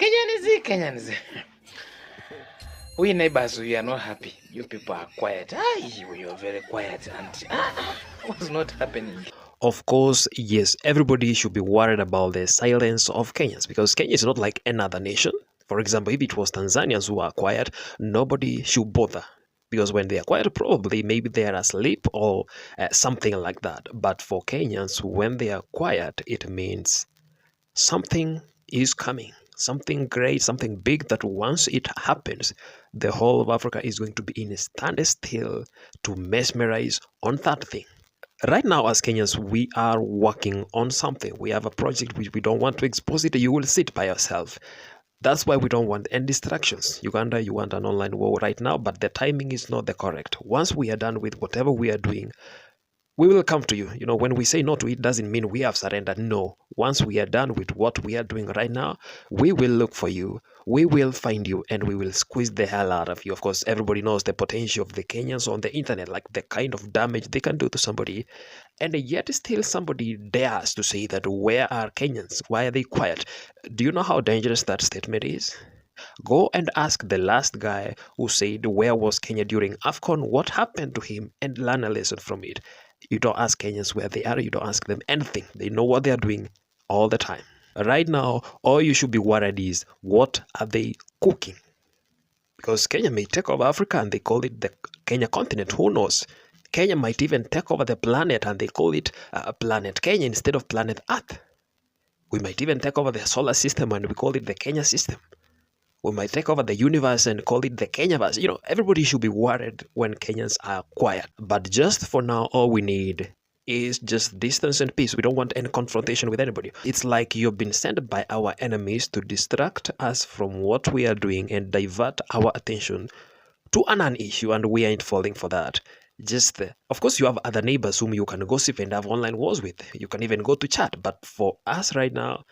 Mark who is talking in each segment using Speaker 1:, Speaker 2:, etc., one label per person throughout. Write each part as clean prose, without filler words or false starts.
Speaker 1: Kenyans. We neighbors, we are not happy. You people are quiet. You are very quiet, and what's not happening?
Speaker 2: Of course, yes, everybody should be worried about the silence of Kenyans because Kenya is not like another nation. For example, if it was Tanzanians who are quiet, nobody should bother. Because when they are quiet, probably maybe they are asleep or something like that. But for Kenyans, when they are quiet, it means something is coming. Something great, something big that once it happens, the whole of Africa is going to be in a standstill to mesmerize on that thing. Right now, as Kenyans, we are working on something. We have a project which we don't want to expose it. You will sit by yourself. That's why we don't want any distractions. Uganda, you want an online war right now, but the timing is not the correct. Once we are done with whatever we are doing, we will come to you. You know, when we say no to it, doesn't mean we have surrendered. No. Once we are done with what we are doing right now, we will look for you. We will find you and we will squeeze the hell out of you. Of course, everybody knows the potential of the Kenyans on the internet, like the kind of damage they can do to somebody. And yet still somebody dares to say that where are Kenyans? Why are they quiet? Do you know how dangerous that statement is? Go and ask the last guy who said where was Kenya during AFCON, what happened to him, and learn a lesson from it. You don't ask Kenyans where they are, you don't ask them anything. They know what they are doing all the time. Right now, all you should be worried is what are they cooking? Because Kenya may take over Africa and they call it the Kenya continent. Who knows? Kenya might even take over the planet and they call it planet Kenya instead of planet Earth. We might even take over the solar system and we call it the Kenya system. We might take over the universe and call it the Kenyaverse. You know, everybody should be worried when Kenyans are quiet. But just for now, all we need is just distance and peace. We don't want any confrontation with anybody. It's like you've been sent by our enemies to distract us from what we are doing and divert our attention to an issue, and we ain't falling for that. Of course, you have other neighbors whom you can gossip and have online wars with. You can even go to chat. But for us right now,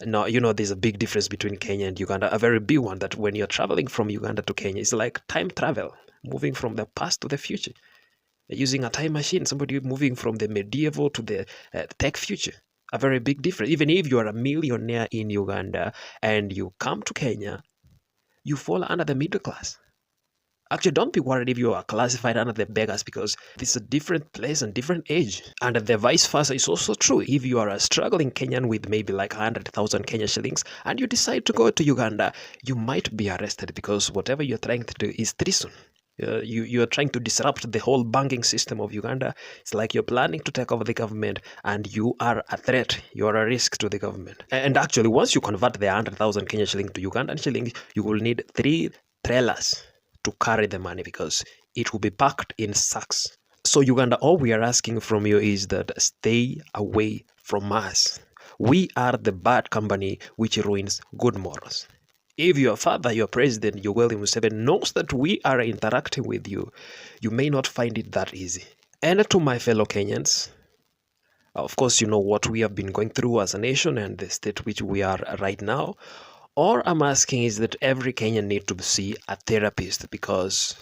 Speaker 2: no, you know, there's a big difference between Kenya and Uganda, a very big one, that when you're traveling from Uganda to Kenya, it's like time travel, moving from the past to the future. Using a time machine, somebody moving from the medieval to the tech future. A very big difference. Even if you are a millionaire in Uganda and you come to Kenya, you fall under the middle class. Actually, don't be worried if you are classified under the beggars, because this is a different place and different age. And the vice versa is also true. If you are a struggling Kenyan with maybe like 100,000 Kenya shillings and you decide to go to Uganda, you might be arrested because whatever you're trying to do is treason. You're trying to disrupt the whole banking system of Uganda. It's like you're planning to take over the government and you are a threat. You are a risk to the government. And actually, once you convert the 100,000 Kenya shilling to Ugandan shilling, you will need 3 trailers to carry the money because it will be packed in sacks. So Uganda, all we are asking from you is that stay away from us. We are the bad company which ruins good morals. If your father, your president, Yoweri Museveni, knows that we are interacting with you, you may not find it that easy. And to my fellow Kenyans, of course, you know what we have been going through as a nation and the state which we are right now. All I'm asking is that every Kenyan need to see a therapist because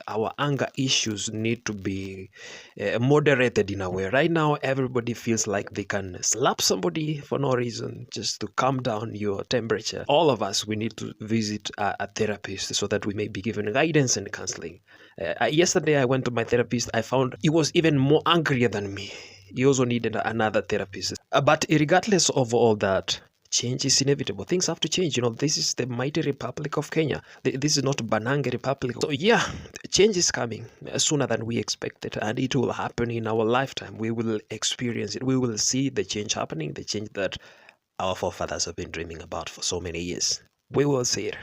Speaker 2: our anger issues need to be moderated in a way. Right now, everybody feels like they can slap somebody for no reason just to calm down your temperature. All of us, we need to visit a therapist so that we may be given guidance and counseling. Yesterday, I went to my therapist. I found he was even more angrier than me. He also needed another therapist. But regardless of all that, change is inevitable. Things have to change. You know, this is the mighty Republic of Kenya. This is not Banange Republic. So yeah, change is coming sooner than we expected, and it will happen in our lifetime. We will experience it. We will see the change happening, the change that our forefathers have been dreaming about for so many years. We will see it.